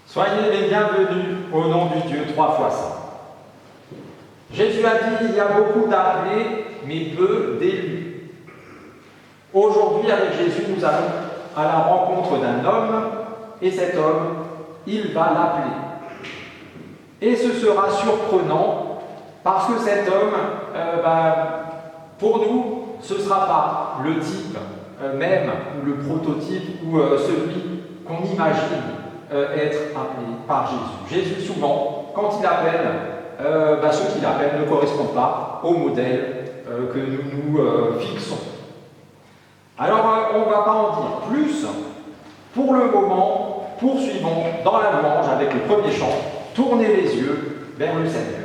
Soyez les bienvenus au nom du Dieu trois fois saint. Jésus a dit, il y a beaucoup d'appelés, mais peu d'élus. Aujourd'hui, avec Jésus, nous allons à la rencontre d'un homme, et cet homme, il va l'appeler. Et ce sera surprenant, parce que cet homme, pour nous, ce ne sera pas le type même, ou le prototype, ou celui qu'on imagine être appelé par Jésus. Jésus, souvent, quand il appelle, ceux qu'il appelle ne correspondent pas au modèle que nous fixons. Alors, on ne va pas en dire plus. Pour le moment, poursuivons dans la louange avec le premier chant, tournez les yeux vers le Seigneur.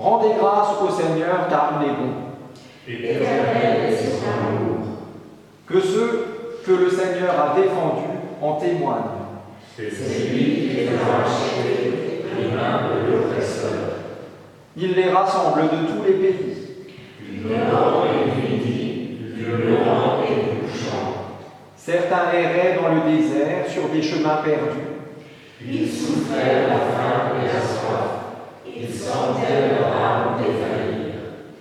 Rendez grâce au Seigneur car il est bon. Éternel est son amour. Que ceux que le Seigneur a défendus en témoignent. C'est lui qui les a achetés des mains de l'oppresseur. Il les rassemble de tous les pays. Du nord et du midi, du levant et du couchant. Certains erraient dans le désert sur des chemins perdus. Ils souffraient la faim et la soif. Ils sentaient leur âme défaillir.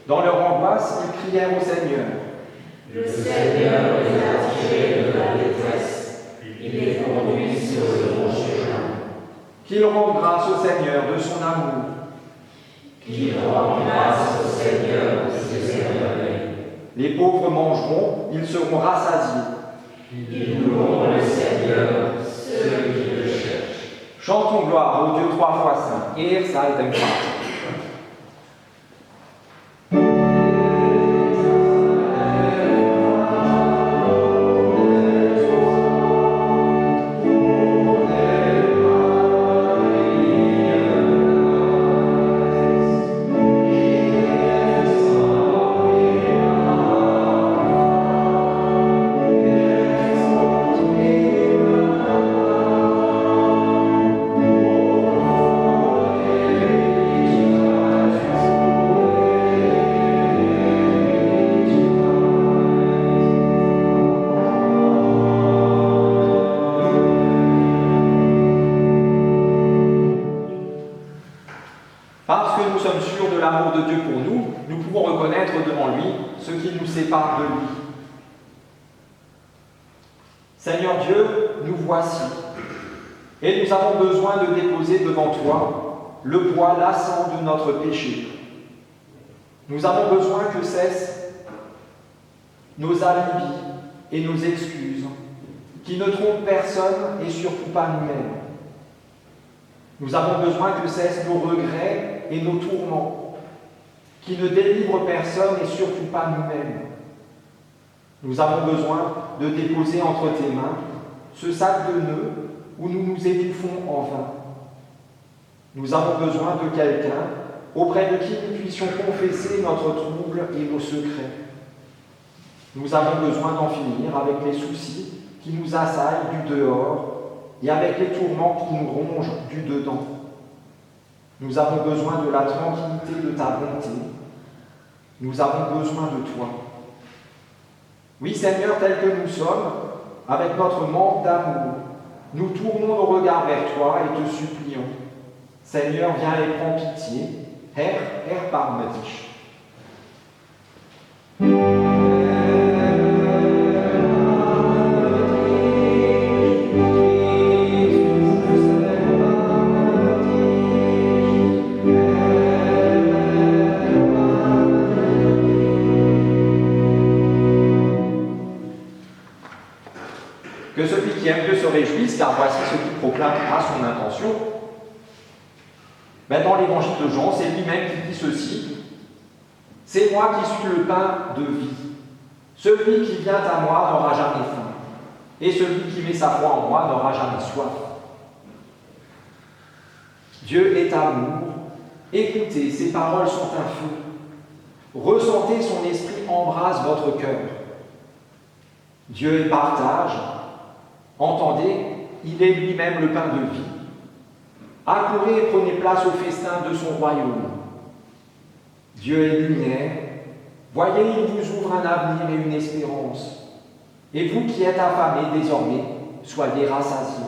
Dans leur angoisse, ils crièrent au Seigneur. Le Seigneur les a tirés de la détresse, il les conduit sur le bon chemin. Qu'il rende grâce au Seigneur de son amour. Qu'il rende grâce au Seigneur de ses merveilles. Les pauvres mangeront, ils seront rassasiés. Ils loueront le Seigneur, ceux qui le cherchent. Chantons gloire au Dieu trois fois saint. Er sei dem Vater. Parce que nous sommes sûrs de l'amour de Dieu pour nous, nous pouvons reconnaître devant lui ce qui nous sépare de lui. Seigneur Dieu, nous voici, et nous avons besoin de déposer devant toi le poids lassant de notre péché. Nous avons besoin que cessent nos alibis et nos excuses, qui ne trompent personne et surtout pas nous-mêmes. Nous avons besoin que cessent nos regrets et nos tourments, qui ne délivrent personne et surtout pas nous-mêmes. Nous avons besoin de déposer entre tes mains ce sac de nœuds où nous nous étouffons en vain. Nous avons besoin de quelqu'un auprès de qui nous puissions confesser notre trouble et nos secrets. Nous avons besoin d'en finir avec les soucis qui nous assaillent du dehors et avec les tourments qui nous rongent du dedans. Nous avons besoin de la tranquillité de ta bonté. Nous avons besoin de toi. Oui, Seigneur, tel que nous sommes, avec notre manque d'amour, nous tournons nos regards vers toi et te supplions. Seigneur, viens et prends pitié. Herr, erbarme dich. Que celui qui aime Dieu se réjouisse, car voici ce qu'il proclame à son intention. Dans l'évangile de Jean, c'est lui-même qui dit ceci. C'est moi qui suis le pain de vie. Celui qui vient à moi n'aura jamais faim, et celui qui met sa foi en moi n'aura jamais soif. Dieu est amour. Écoutez, ses paroles sont un feu. Ressentez son esprit embrase votre cœur. Dieu est partage. Entendez, il est lui-même le pain de vie. Accourez et prenez place au festin de son royaume. Dieu est lumière. Voyez, il vous ouvre un avenir et une espérance. Et vous qui êtes affamés désormais, soyez rassasiés.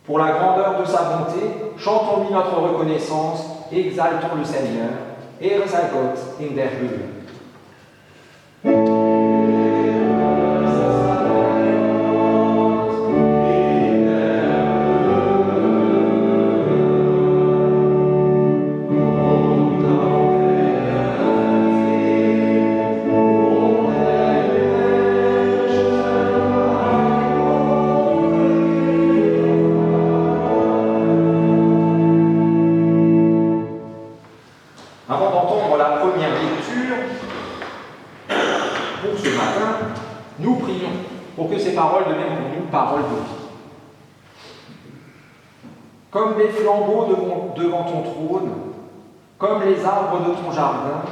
Pour la grandeur de sa bonté, chantons-lui notre reconnaissance, exaltons le Seigneur. Er sei Gott in der Höhe. Avant d'entendre la première lecture, pour ce matin, nous prions pour que ces paroles deviennent pour nous paroles de vie. Comme des flambeaux devant ton trône, comme les arbres de ton jardin,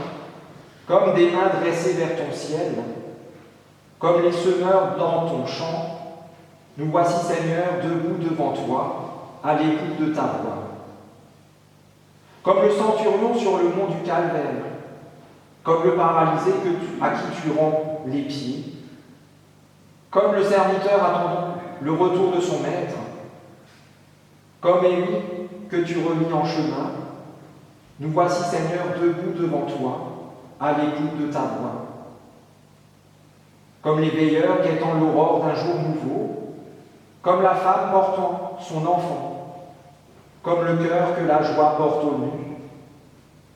comme des mains dressées vers ton ciel, comme les semeurs dans ton champ, nous voici, Seigneur, debout devant toi, à l'écoute de ta voix. Comme le centurion sur le mont du Calvaire, comme le paralysé à qui tu rends les pieds, comme le serviteur attendant le retour de son maître, comme Élie que tu remis en chemin, nous voici, Seigneur, debout devant toi, à l'écoute de ta voix. comme les veilleurs guettant l'aurore d'un jour nouveau, comme la femme portant son enfant, comme le cœur que la joie porte au nu,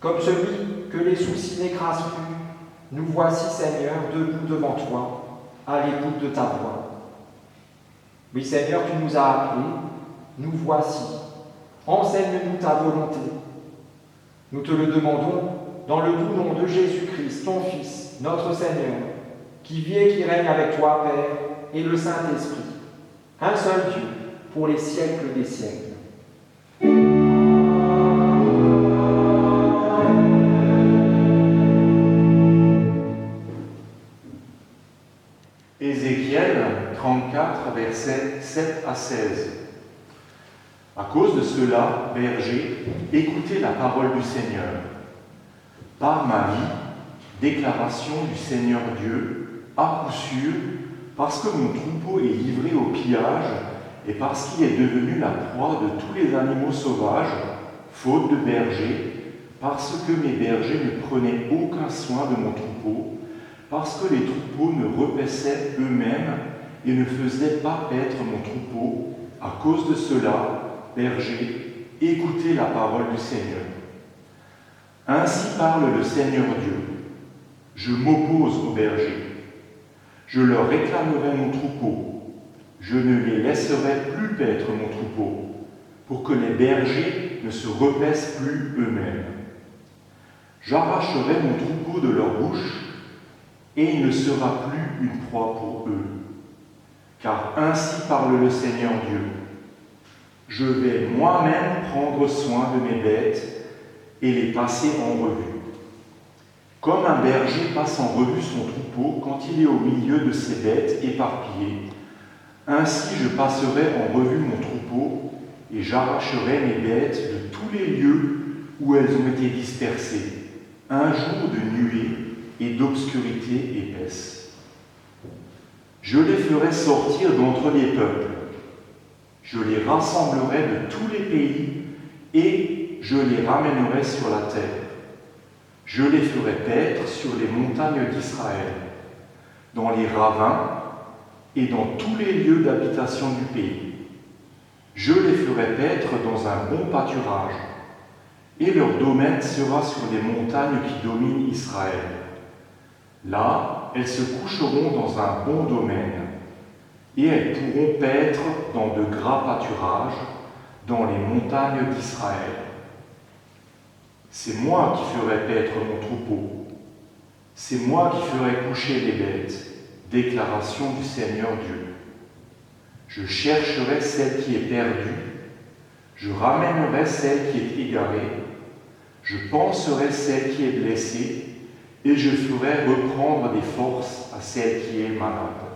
comme celui que les soucis n'écrasent plus, nous voici, Seigneur, debout devant toi, à l'écoute de ta voix. Oui, Seigneur, tu nous as appelés, nous voici. Enseigne-nous ta volonté. Nous te le demandons dans le doux nom de Jésus-Christ, ton Fils, notre Seigneur, qui vit et qui règne avec toi, Père, et le Saint-Esprit, un seul Dieu, pour les siècles des siècles. Ézéchiel 34, versets 7 à 16. À cause de cela, bergers, écoutez la parole du Seigneur. Par ma vie, déclaration du Seigneur Dieu, à coup sûr, parce que mon troupeau est livré au pillage et parce qu'il est devenu la proie de tous les animaux sauvages, faute de bergers, parce que mes bergers ne prenaient aucun soin de mon troupeau, parce que les troupeaux ne repaissaient eux-mêmes et ne faisaient pas paître mon troupeau, à cause de cela, bergers, écoutez la parole du Seigneur. Ainsi parle le Seigneur Dieu. Je m'oppose aux bergers. Je leur réclamerai mon troupeau. Je ne les laisserai plus paître mon troupeau, pour que les bergers ne se repaissent plus eux-mêmes. J'arracherai mon troupeau de leur bouche, et il ne sera plus une proie pour eux. Car ainsi parle le Seigneur Dieu. Je vais moi-même prendre soin de mes bêtes et les passer en revue. Comme un berger passe en revue son troupeau quand il est au milieu de ses bêtes éparpillées, ainsi je passerai en revue mon troupeau et j'arracherai mes bêtes de tous les lieux où elles ont été dispersées, un jour de nuée et d'obscurité épaisse. Je les ferai sortir d'entre les peuples. Je les rassemblerai de tous les pays et je les ramènerai sur la terre. Je les ferai paître sur les montagnes d'Israël, dans les ravins et dans tous les lieux d'habitation du pays. Je les ferai paître dans un bon pâturage, et leur domaine sera sur les montagnes qui dominent Israël. Là, elles se coucheront dans un bon domaine, et elles pourront paître dans de gras pâturages, dans les montagnes d'Israël. C'est moi qui ferai paître mon troupeau. C'est moi qui ferai coucher les bêtes, déclaration du Seigneur Dieu. Je chercherai celle qui est perdue, je ramènerai celle qui est égarée, je panserai celle qui est blessée, et je ferai reprendre des forces à celle qui est malade.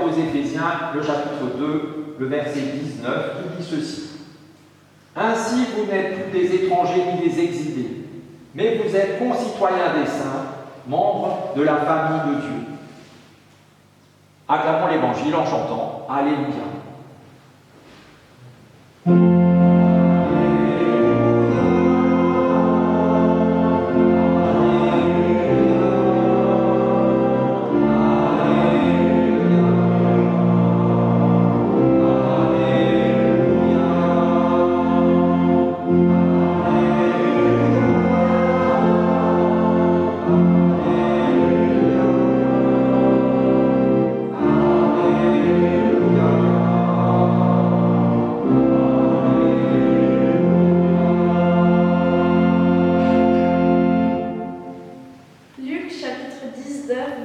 aux Éphésiens, le chapitre 2, le verset 19, qui dit ceci. « Ainsi, vous n'êtes plus des étrangers ni des exilés, mais vous êtes concitoyens des saints, membres de la famille de Dieu. » Acclamons l'Évangile en chantant « Alléluia ».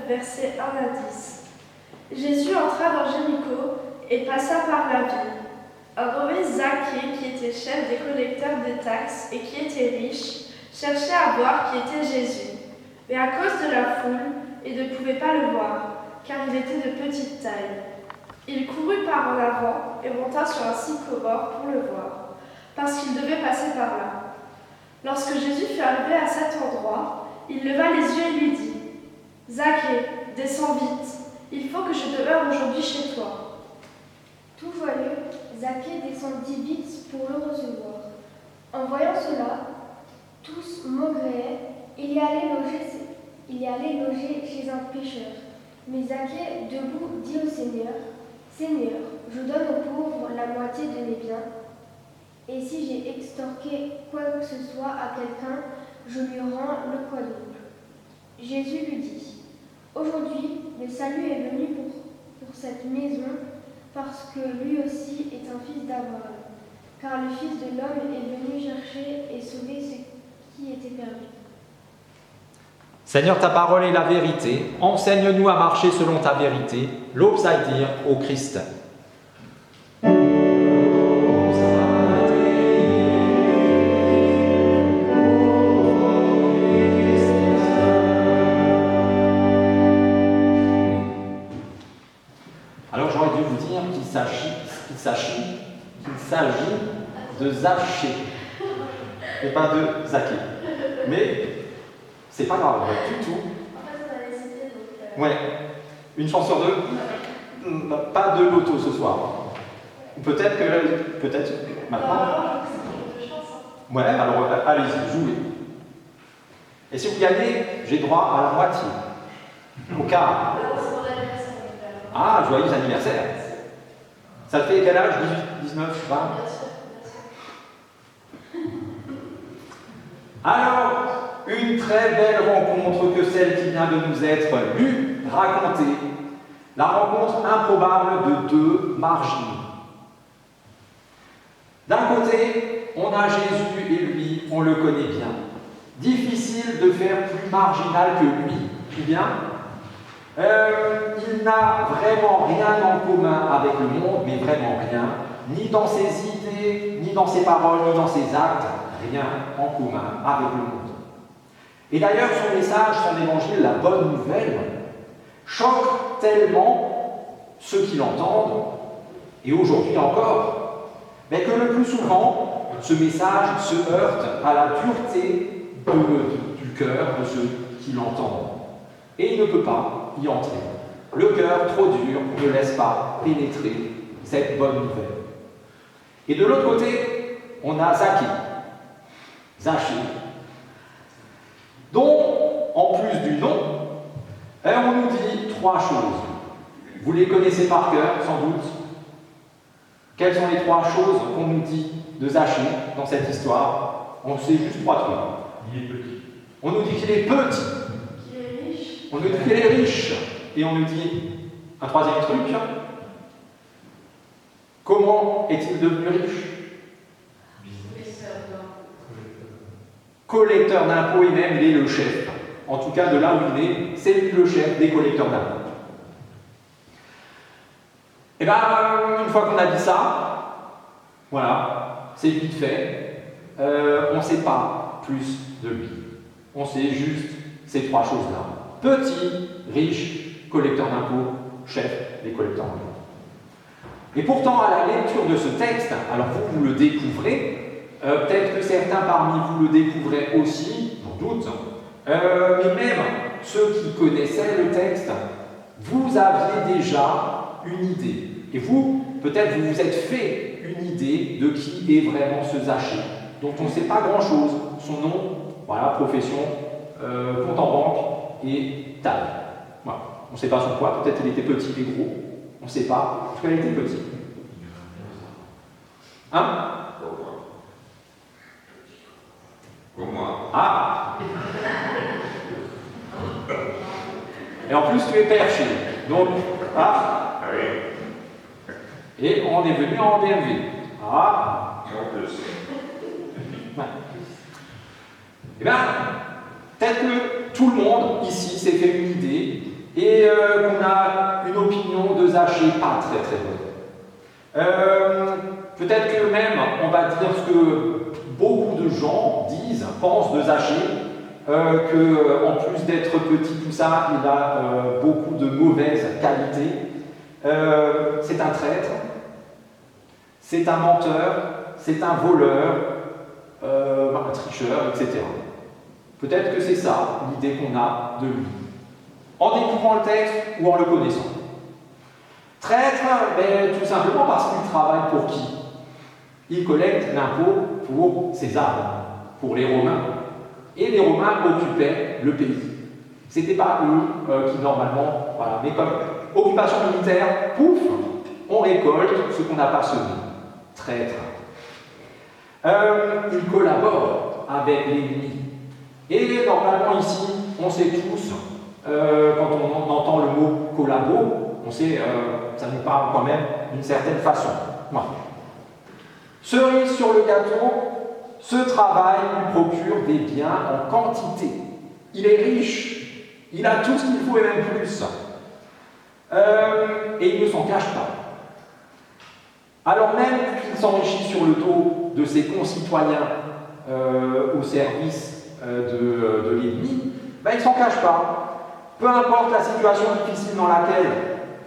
Versets 1 à 10. Jésus entra dans Jéricho et passa par la ville. Un nommé Zaché, qui était chef des collecteurs de taxes et qui était riche, cherchait à voir qui était Jésus. Mais à cause de la foule, il ne pouvait pas le voir, car il était de petite taille. Il courut par en avant et monta sur un sycomore pour le voir, parce qu'il devait passer par là. Lorsque Jésus fut arrivé à cet endroit, il leva les yeux et lui dit : « Zaché, descends vite, il faut que je demeure aujourd'hui chez toi. » Tout joyeux, Zaché descendit vite pour le recevoir. En voyant cela, tous maugréaient. Il y allait loger chez un pêcheur. Mais Zaché, debout, dit au Seigneur : « Seigneur, je donne aux pauvres la moitié de mes biens, et si j'ai extorqué quoi que ce soit à quelqu'un, je lui rends le quadruple. » Jésus lui dit : « Aujourd'hui, le salut est venu pour cette maison, parce que lui aussi est un fils d'Abraham. Car le Fils de l'homme est venu chercher et sauver ce qui était perdu. » Seigneur, ta parole est la vérité. Enseigne-nous à marcher selon ta vérité. L'Obsaïdir au Christ. Alors j'aurais dû vous dire qu'il s'agit de Zaché et pas de Zaché. Mais c'est pas grave, du tout. En fait, on a décidé donc. Ouais, une chance sur deux. Pas de loto ce soir. Peut-être maintenant. C'est de chance. Ouais, alors allez-y, jouez. Et si vous gagnez, j'ai droit à la moitié. Au quart. Alors, c'est mon anniversaire. Ah, joyeux anniversaire. Ça te fait quel âge? 18, 19, 20? Bien sûr. Alors, une très belle rencontre que celle qui vient de nous être lue, racontée. La rencontre improbable de deux marginaux. D'un côté, on a Jésus et lui, on le connaît bien. Difficile de faire plus marginal que lui, ou bien il n'a vraiment rien en commun avec le monde, mais vraiment rien, ni dans ses idées, ni dans ses paroles, ni dans ses actes, rien en commun avec le monde. Et d'ailleurs, son message, son évangile, la bonne nouvelle, choque tellement ceux qui l'entendent, et aujourd'hui encore, mais que le plus souvent, ce message se heurte à la dureté du cœur de ceux qui l'entendent. Et il ne peut pas y entrer. Le cœur, trop dur, ne laisse pas pénétrer cette bonne nouvelle. Et de l'autre côté, on a Zaché, dont, en plus du nom, on nous dit trois choses. Vous les connaissez par cœur, sans doute. Quelles sont les trois choses qu'on nous dit de Zaché dans cette histoire? On sait juste trois trucs. Il est petit. On nous dit qu'il est petit. Qu'il est riche. On nous dit qu'il est riche. Et on nous dit un troisième truc. Comment est-il devenu riche? Collecteur d'impôts, et même il est le chef. En tout cas, de là où il est, c'est lui le chef des collecteurs d'impôts. Et bien, une fois qu'on a dit ça, voilà, c'est vite fait. On ne sait pas plus de lui. On sait juste ces trois choses-là. Petit, riche, collecteur d'impôts, chef des collecteurs d'impôts. Et pourtant, à la lecture de ce texte, alors vous le découvrez, peut-être que certains parmi vous le découvraient aussi, j'en doute, mais même ceux qui connaissaient le texte, vous aviez déjà une idée. Et vous, peut-être vous vous êtes fait une idée de qui est vraiment ce Zachée, dont on ne sait pas grand-chose. Son nom, voilà, profession, compte en banque et taille. Voilà. On ne sait pas son poids, peut-être il était petit et gros, on ne sait pas, en tout cas il était petit. Hein? Pour moi. Ah! Et en plus tu es perché, donc, ah! Ah oui. Et on est venu en BMW. Ah! Et en plus. Ouais. Eh bien, peut-être que tout le monde ici s'est fait une idée et qu'on a une opinion de Zachée pas très très bonne. Peut-être que même, on va dire ce que beaucoup de gens disent, pensent de Zachée, qu'en plus d'être petit, tout ça, il a beaucoup de mauvaises qualités. C'est un traître, c'est un menteur, c'est un voleur, un tricheur, etc. Peut-être que c'est ça l'idée qu'on a de lui, en découvrant le texte ou en le connaissant. Traître, mais tout simplement parce qu'il travaille pour qui? Il collecte l'impôt pour César, pour les Romains. Et les Romains occupaient le pays. Ce n'était pas eux qui normalement, voilà, mais comme occupation militaire, pouf, on récolte ce qu'on n'a pas semé. Traître. Il collabore avec l'ennemi. Et normalement ici, on sait tous, quand on entend le mot collabo, on sait, ça nous parle quand même d'une certaine façon. Voilà. Cerise sur le gâteau, ce travail lui procure des biens en quantité. Il est riche, il a tout ce qu'il faut et même plus. Et il ne s'en cache pas. Alors même qu'il s'enrichit sur le dos de ses concitoyens au service de l'ennemi, ben, il ne s'en cache pas. Peu importe la situation difficile dans laquelle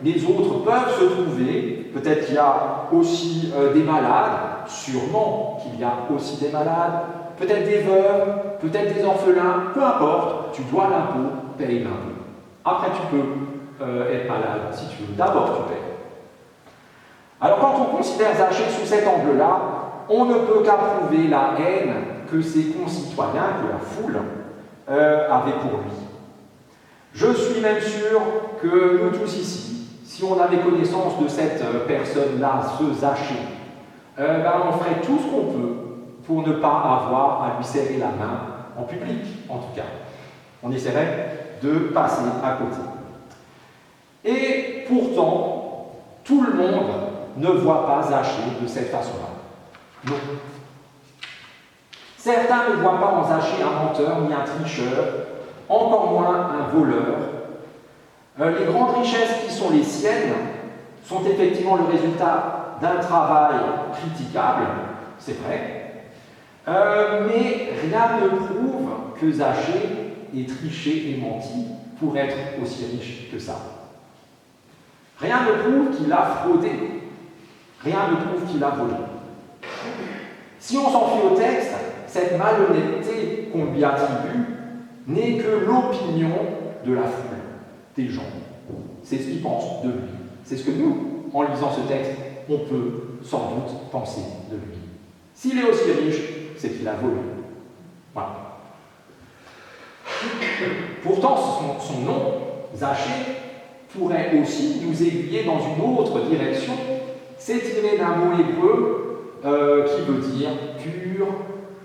les autres peuvent se trouver, peut-être qu'il y a aussi des malades, sûrement qu'il y a aussi des malades, peut-être des veuves, peut-être des orphelins, peu importe, tu dois l'impôt, paye l'impôt. Après tu peux être malade si tu veux, d'abord tu payes. Alors quand on considère Zachée sous cet angle-là, on ne peut qu'approuver la haine que ses concitoyens, que la foule, avait pour lui. Je suis même sûr que nous tous ici, si on avait connaissance de cette personne-là, ce Zachée, ben on ferait tout ce qu'on peut pour ne pas avoir à lui serrer la main, en public en tout cas. On essaierait de passer à côté. Et pourtant, tout le monde ne voit pas Zachée de cette façon-là. Non. Certains ne voient pas en Zachée un menteur ni un tricheur, encore moins un voleur. Les grandes richesses qui sont les siennes sont effectivement le résultat d'un travail critiquable, c'est vrai, mais rien ne prouve que Zachée ait triché et menti pour être aussi riche que ça. Rien ne prouve qu'il a fraudé, rien ne prouve qu'il a volé. Si on s'en fie au texte, cette malhonnêteté qu'on lui attribue n'est que l'opinion de la foule, des gens. C'est ce qu'ils pensent de lui. C'est ce que nous, en lisant ce texte, on peut sans doute penser de lui. S'il est aussi riche, c'est qu'il a volé. Voilà. Pourtant, son nom, Zachée, pourrait aussi nous aiguiller dans une autre direction. C'est tiré d'un mot hébreu qui veut dire pur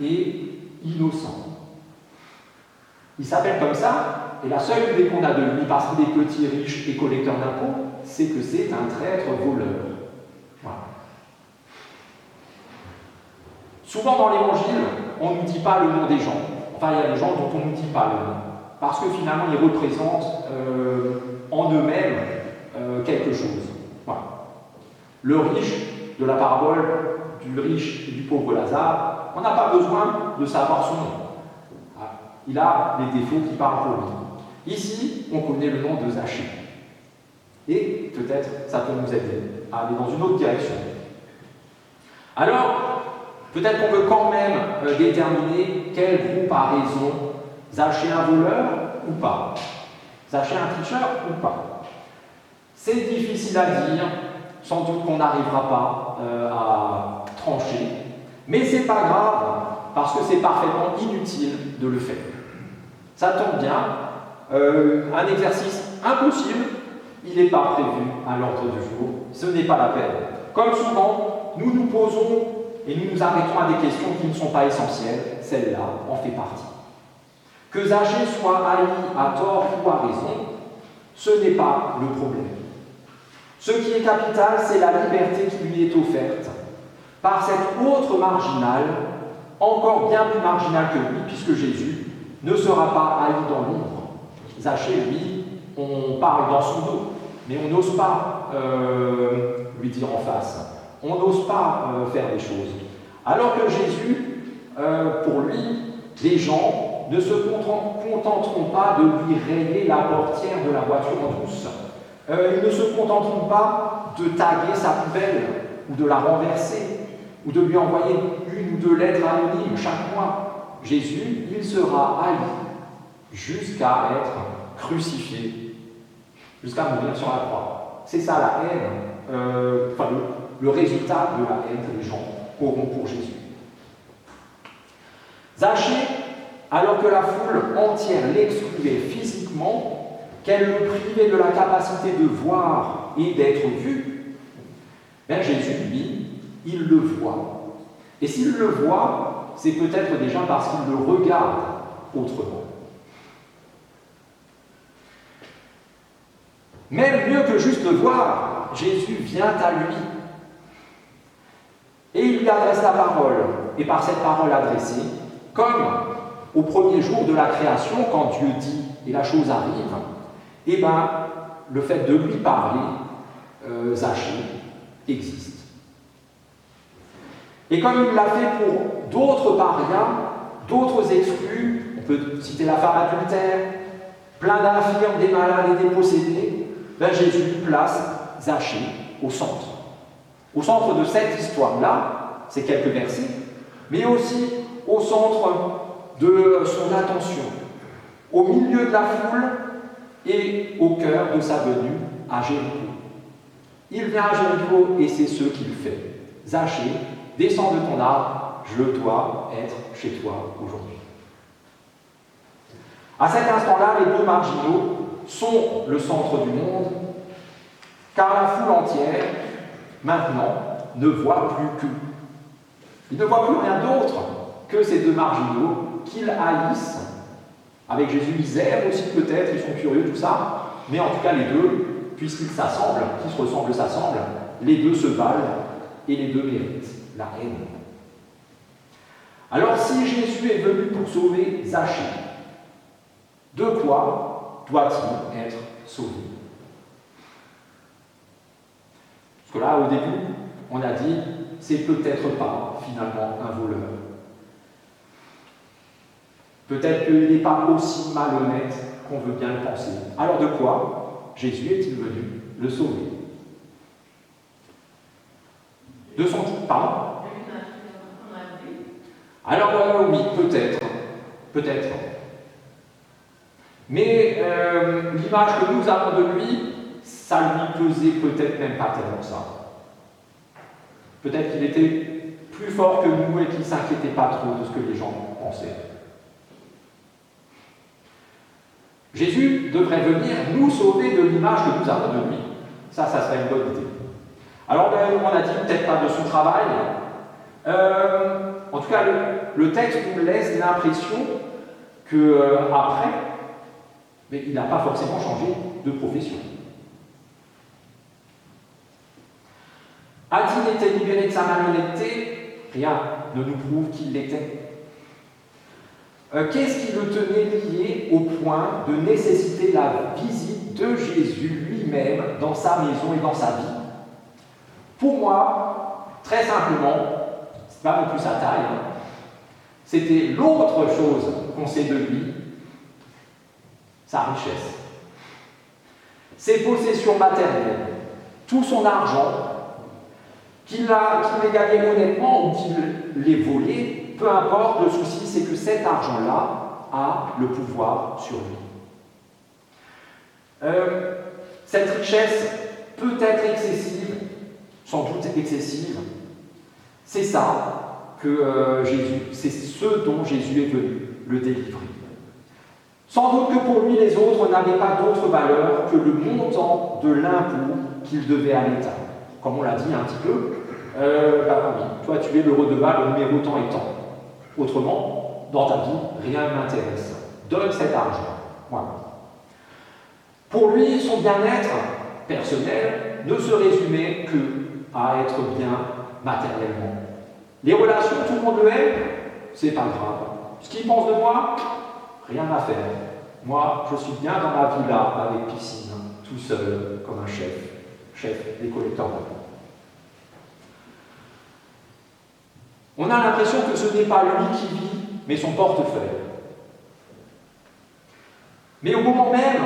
et innocent. Il s'appelle comme ça, et la seule idée qu'on a de lui, parce qu'il est petit, riche et collecteur d'impôts, c'est que c'est un traître voleur. Voilà. Souvent dans l'Évangile, on ne nous dit pas le nom des gens. Enfin, il y a des gens dont on ne nous dit pas le nom. Parce que finalement, ils représentent en eux-mêmes quelque chose. Voilà. Le riche de la parabole du riche et du pauvre Lazare, on n'a pas besoin de savoir son nom. Voilà. Il a les défauts qui parlent pour lui. Ici, on connaît le nom de Zachée. Et peut-être ça peut nous aider à aller dans une autre direction. Alors, peut-être qu'on peut quand même déterminer quel groupe a raison. Zaché un voleur ou pas? Zaché un tricheur ou pas? C'est difficile à dire, sans doute qu'on n'arrivera pas à trancher, mais c'est pas grave, parce que c'est parfaitement inutile de le faire. Ça tombe bien, un exercice impossible, il n'est pas prévu à l'ordre du jour, ce n'est pas la peine. Comme souvent, nous nous posons et nous nous arrêtons à des questions qui ne sont pas essentielles, celle-là en fait partie. Que Zaché soit haï à tort ou à raison, ce n'est pas le problème. Ce qui est capital, c'est la liberté qui lui est offerte par cet autre marginal, encore bien plus marginal que lui, puisque Jésus ne sera pas haï dans l'ombre. Zaché, lui, on parle dans son dos, mais on n'ose pas lui dire en face. On n'ose pas faire des choses. Alors que Jésus, pour lui, les gens ne se contenteront pas de lui rayer la portière de la voiture en douce. Ils ne se contenteront pas de taguer sa poubelle, ou de la renverser, ou de lui envoyer une ou deux lettres anonymes chaque mois. Jésus, il sera haï jusqu'à être crucifié, jusqu'à mourir sur la croix. C'est ça la haine, le résultat de la haine que les gens auront pour Jésus. Zaché, alors que la foule entière l'excluait physiquement, qu'elle le privait de la capacité de voir et d'être vu, bien Jésus, lui, il le voit. Et s'il le voit, c'est peut-être déjà parce qu'il le regarde autrement. Même mieux que juste le voir, Jésus vient à lui. Et il lui adresse la parole. Et par cette parole adressée, comme au premier jour de la création, quand Dieu dit et la chose arrive, eh bien, le fait de lui parler, Zaché, existe. Et comme il l'a fait pour d'autres parias, d'autres exclus, on peut citer la femme adultère, plein d'infirmes, des malades et des possédés, ben Jésus place Zaché au centre. Au centre de cette histoire-là, c'est quelques versets, mais aussi au centre de son attention, au milieu de la foule et au cœur de sa venue à Jéricho. Il vient à Jéricho et c'est ce qu'il fait. Zaché, descends de ton arbre, je dois être chez toi aujourd'hui. À cet instant-là, les deux marginaux sont le centre du monde, car la foule entière, maintenant, ne voit plus qu'eux. Ils ne voient plus rien d'autre que ces deux marginaux qu'ils haïssent. Avec Jésus, ils aiment aussi peut-être, ils sont curieux, tout ça, mais en tout cas les deux, puisqu'ils s'assemblent, qui se ressemblent, s'assemblent, les deux se valent et les deux méritent la haine. Alors si Jésus est venu pour sauver Zaché, de quoi doit-il être sauvé? Parce que là, au début, on a dit, c'est peut-être pas finalement un voleur. Peut-être qu'il n'est pas aussi malhonnête qu'on veut bien le penser. Alors de quoi Jésus est-il venu le sauver? De son titre, pardon? Alors oui, peut-être. Peut-être. Mais l'image que nous avons de lui, ça lui pesait peut-être même pas tellement ça. Peut-être qu'il était plus fort que nous et qu'il ne s'inquiétait pas trop de ce que les gens pensaient. Jésus devrait venir nous sauver de l'image que nous avons de lui. Ça serait une bonne idée. Alors, on a dit peut-être pas de son travail. En tout cas, le texte nous laisse l'impression qu'après, mais il n'a pas forcément changé de profession. A-t-il été libéré de sa malhonnêteté? Rien ne nous prouve qu'il l'était. Qu'est-ce qui le tenait lié au point de nécessiter la visite de Jésus lui-même dans sa maison et dans sa vie? Pour moi, très simplement, c'est pas non plus sa taille, c'était l'autre chose qu'on sait de lui, sa richesse. ses possessions matérielles, tout son argent, qu'il l'ait gagné honnêtement ou qu'il l'ait volé, peu importe, le souci c'est que cet argent-là a le pouvoir sur lui. Cette richesse peut être excessive, sans doute excessive. C'est ça que c'est ce dont Jésus est venu le délivrer. Sans doute que pour lui, les autres n'avaient pas d'autre valeur que le montant de l'impôt qu'il devait à l'État. Comme on l'a dit un petit peu, oui, toi tu es le redevable numéro tant et tant. Autrement, dans ta vie, rien ne m'intéresse. Donne cet argent. Voilà. Pour lui, son bien-être personnel ne se résumait que à être bien matériellement. Les relations, tout le monde le aime, c'est pas grave. Ce qu'il pense de moi, rien à faire. Moi, je suis bien dans ma villa avec piscine, tout seul, comme un chef des collecteurs d'impôts. On a l'impression que ce n'est pas lui qui vit, mais son portefeuille. Mais au moment même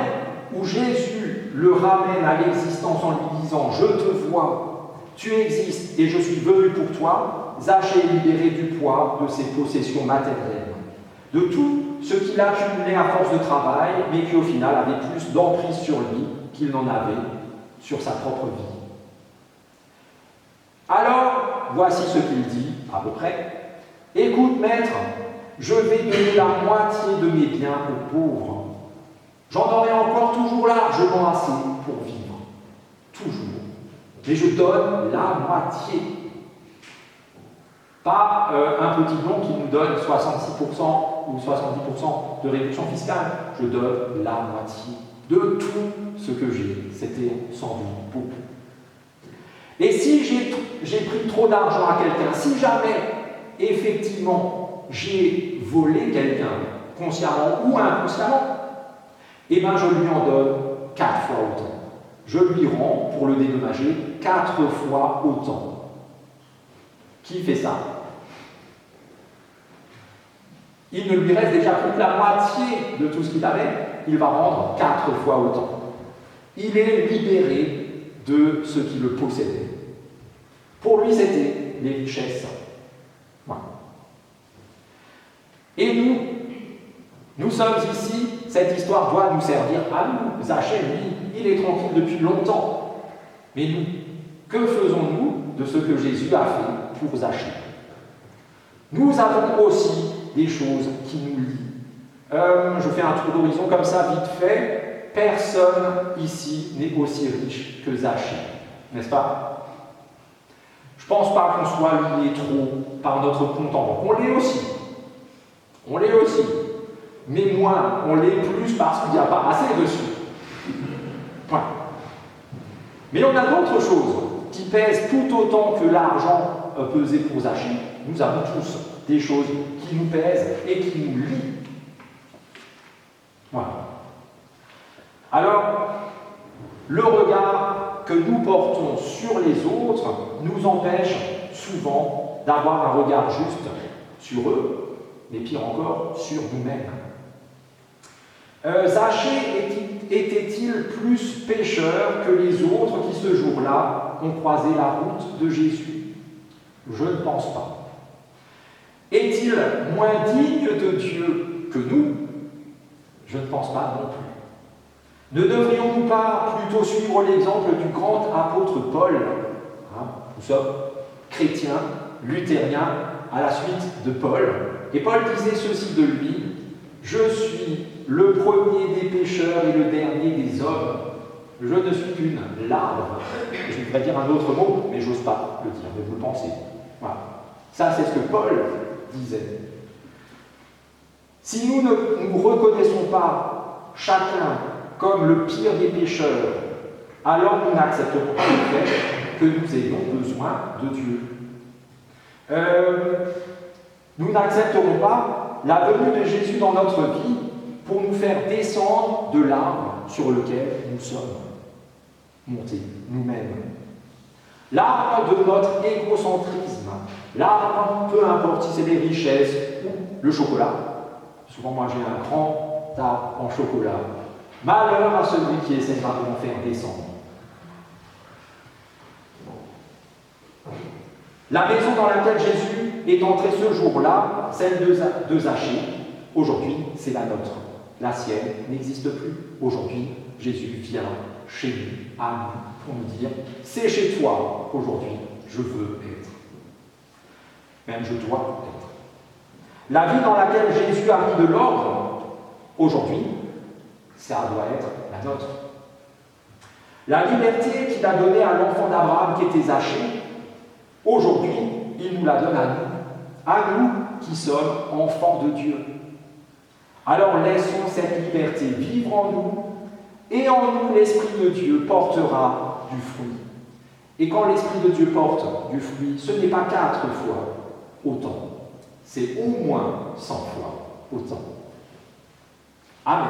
où Jésus le ramène à l'existence en lui disant « Je te vois, tu existes et je suis venu pour toi », Zachée est libéré du poids de ses possessions matérielles, de tout ce qu'il a accumulé à force de travail, mais qui au final avait plus d'emprise sur lui qu'il n'en avait sur sa propre vie. Alors, voici ce qu'il dit, à peu près. « Écoute, maître, je vais donner la moitié de mes biens aux pauvres. J'en aurai encore toujours largement assez pour vivre. Toujours. Mais je donne la moitié. » Pas un petit don qui nous donne 66% ou 70% de réduction fiscale. Je donne la moitié de tout ce que j'ai. C'était sans doute beaucoup. Et si j'ai pris trop d'argent à quelqu'un, si jamais, effectivement, j'ai volé quelqu'un, consciemment ou inconsciemment, eh bien je lui en donne 4 fois autant. Je lui rends, pour le dédommager, 4 fois autant. Qui fait ça? Il ne lui reste déjà plus que la moitié de tout ce qu'il avait, il va rendre 4 fois autant. Il est libéré de ce qui le possédait. Pour lui, c'était les richesses. Voilà. Et nous sommes ici, cette histoire doit nous servir à nous. Zachée, lui, il est tranquille depuis longtemps. Mais nous, que faisons-nous de ce que Jésus a fait pour Zachée? Nous avons aussi des choses qui nous lient. Je fais un tour d'horizon comme ça, vite fait. Personne ici n'est aussi riche que Zachée, n'est-ce pas? Je ne pense pas qu'on soit lié trop par notre compte en banque. On l'est aussi. On l'est aussi. Mais moins, on l'est plus parce qu'il n'y a pas assez dessus. Point. Mais on a d'autres choses qui pèsent tout autant que l'argent pesé pour Zachée. Nous avons tous des choses qui nous pèsent et qui nous lient. Voilà. Alors, le regard que nous portons sur les autres nous empêche souvent d'avoir un regard juste sur eux, mais pire encore, sur nous-mêmes. Zachée était-il plus pécheur que les autres qui ce jour-là ont croisé la route de Jésus? Je ne pense pas. Est-il moins digne de Dieu que nous? Je ne pense pas non plus. Ne devrions-nous pas plutôt suivre l'exemple du grand apôtre Paul? Nous sommes chrétiens, luthériens, à la suite de Paul. Et Paul disait ceci de lui: « Je suis le premier des pécheurs et le dernier des hommes. Je ne suis qu'une larve. » Je voudrais dire un autre mot, mais j'ose pas le dire, mais vous le pensez. Voilà. Ça, c'est ce que Paul disait. Si nous ne nous reconnaissons pas chacun comme le pire des pécheurs, alors nous n'accepterons pas le fait que nous ayons besoin de Dieu. Nous n'accepterons pas la venue de Jésus dans notre vie pour nous faire descendre de l'arbre sur lequel nous sommes montés nous-mêmes. L'arbre de notre égocentrisme, l'arbre, peu importe si c'est les richesses ou le chocolat. Souvent, moi, j'ai un grand arbre en chocolat Malheur à celui qui essaiera de m'en faire descendre. La maison dans laquelle Jésus est entré ce jour-là, celle de Zachée, aujourd'hui, c'est la nôtre. La sienne n'existe plus. Aujourd'hui, Jésus vient chez nous, à nous, pour nous dire « C'est chez toi qu'aujourd'hui je veux être. Même je dois être. » La vie dans laquelle Jésus a mis de l'ordre, aujourd'hui, ça doit être la nôtre. La liberté qu'il a donnée à l'enfant d'Abraham qui était Zachée, aujourd'hui, il nous la donne à nous qui sommes enfants de Dieu. Alors laissons cette liberté vivre en nous, et en nous l'Esprit de Dieu portera du fruit. Et quand l'Esprit de Dieu porte du fruit, ce n'est pas 4 fois autant, c'est au moins 100 fois autant. Amen.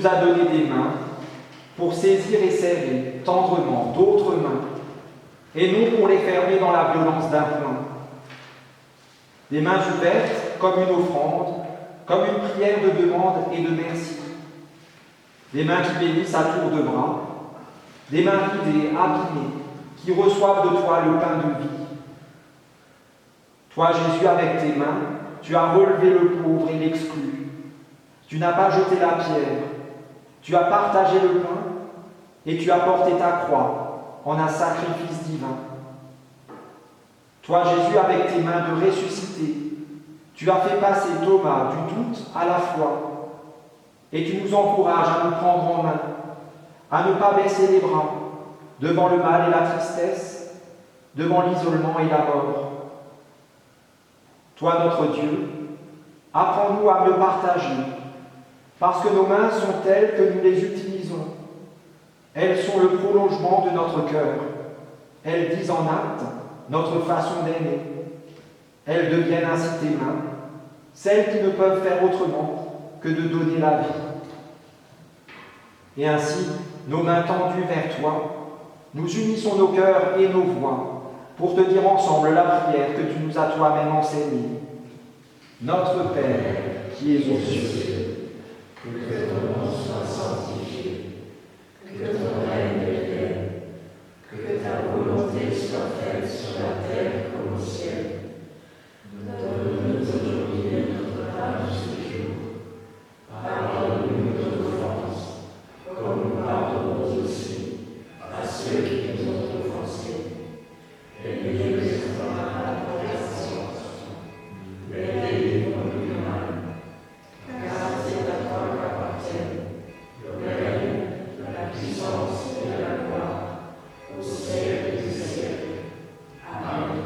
nous as donné des mains pour saisir et serrer tendrement d'autres mains, et non pour les fermer dans la violence d'un poing. Des mains ouvertes comme une offrande, comme une prière de demande et de merci. Des mains qui bénissent à tour de bras, des mains ridées, abîmées, qui reçoivent de toi le pain de vie. Toi, Jésus, avec tes mains, tu as relevé le pauvre et l'exclu. Tu n'as pas jeté la pierre, tu as partagé le pain et tu as porté ta croix en un sacrifice divin. Toi, Jésus, avec tes mains de ressuscité, tu as fait passer Thomas du doute à la foi et tu nous encourages à nous prendre en main, à ne pas baisser les bras devant le mal et la tristesse, devant l'isolement et la mort. Toi, notre Dieu, apprends-nous à mieux partager, parce que nos mains sont telles que nous les utilisons. Elles sont le prolongement de notre cœur. Elles disent en acte notre façon d'aimer. Elles deviennent ainsi tes mains, celles qui ne peuvent faire autrement que de donner la vie. Et ainsi, nos mains tendues vers toi, nous unissons nos cœurs et nos voix pour te dire ensemble la prière que tu nous as toi-même enseignée. Notre Père, qui es aux cieux, que ton nom soit sanctifié, que ton règne vienne, que ta volonté soit faite sur la terre comme au ciel. Donne-nous aujourd'hui notre pain de ce jour. Pardonne-nous nos offenses, comme nous pardonnons aussi à ceux qui nous ont offensés. Et ne nous laisse pas à la tentation, mais délivre-nous du mal. Car c'est à toi qu'appartiennent le règne, la puissance et la gloire, au siècle des siècles. Amen.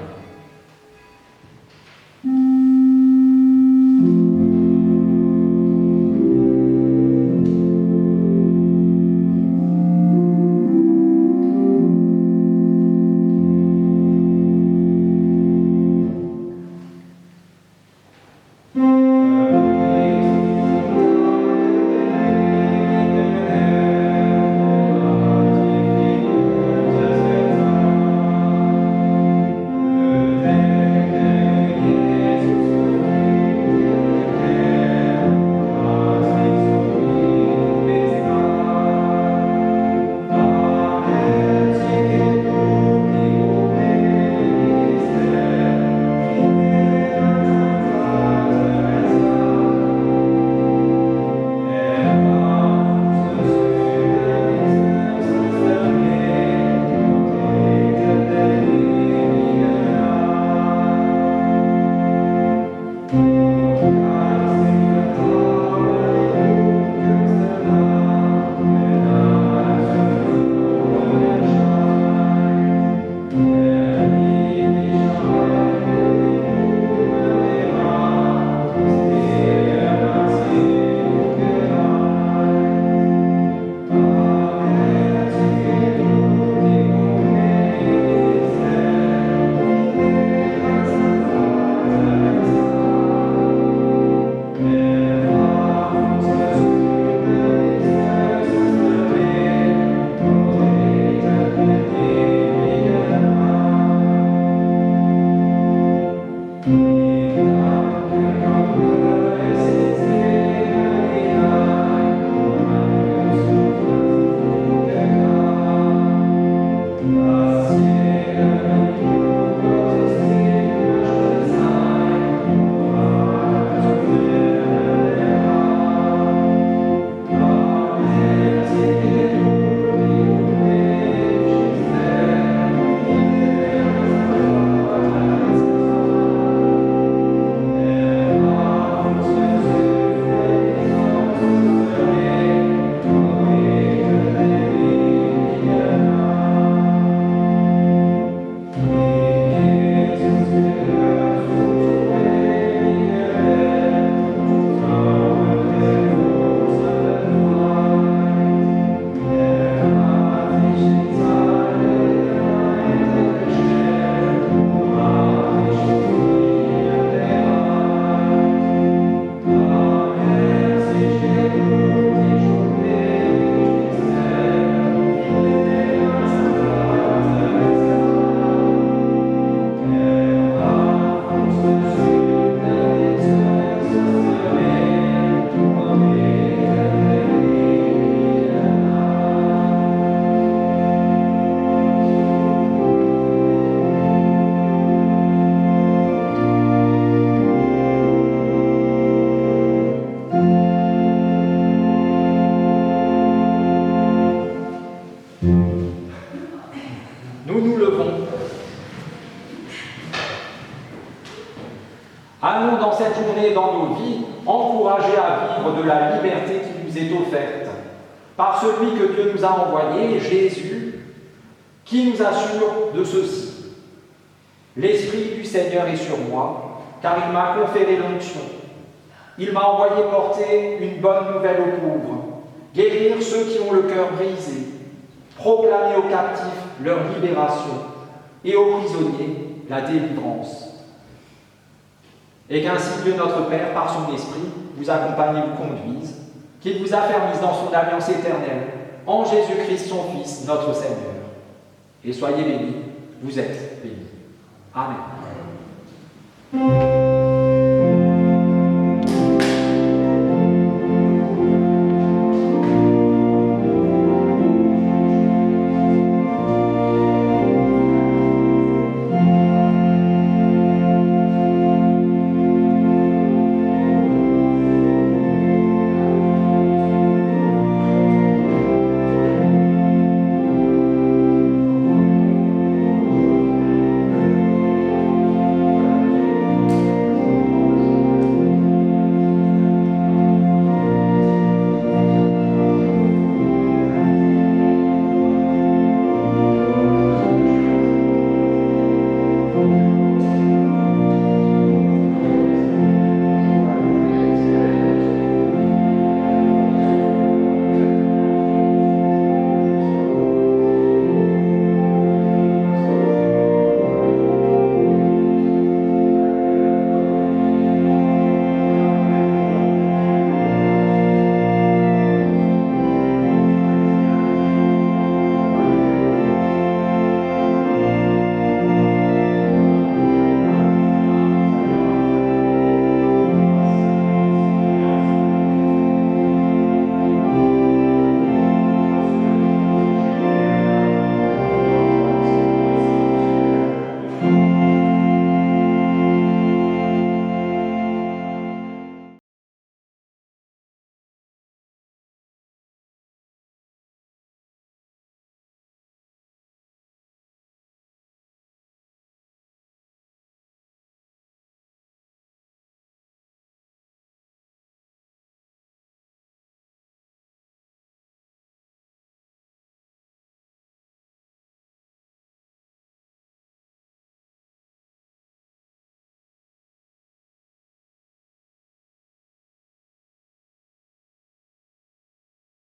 Allons dans cette journée, dans nos vies, encouragés à vivre de la liberté qui nous est offerte par celui que Dieu nous a envoyé, Jésus, qui nous assure de ceci. L'Esprit du Seigneur est sur moi, car il m'a conféré l'onction. Il m'a envoyé porter une bonne nouvelle aux pauvres, guérir ceux qui ont le cœur brisé, proclamer aux captifs leur libération et aux prisonniers la délivrance. Et qu'ainsi Dieu notre Père, par son Esprit, vous accompagne et vous conduise, qu'il vous affermisse dans son alliance éternelle, en Jésus-Christ son Fils, notre Seigneur. Et soyez bénis, vous êtes bénis. Amen.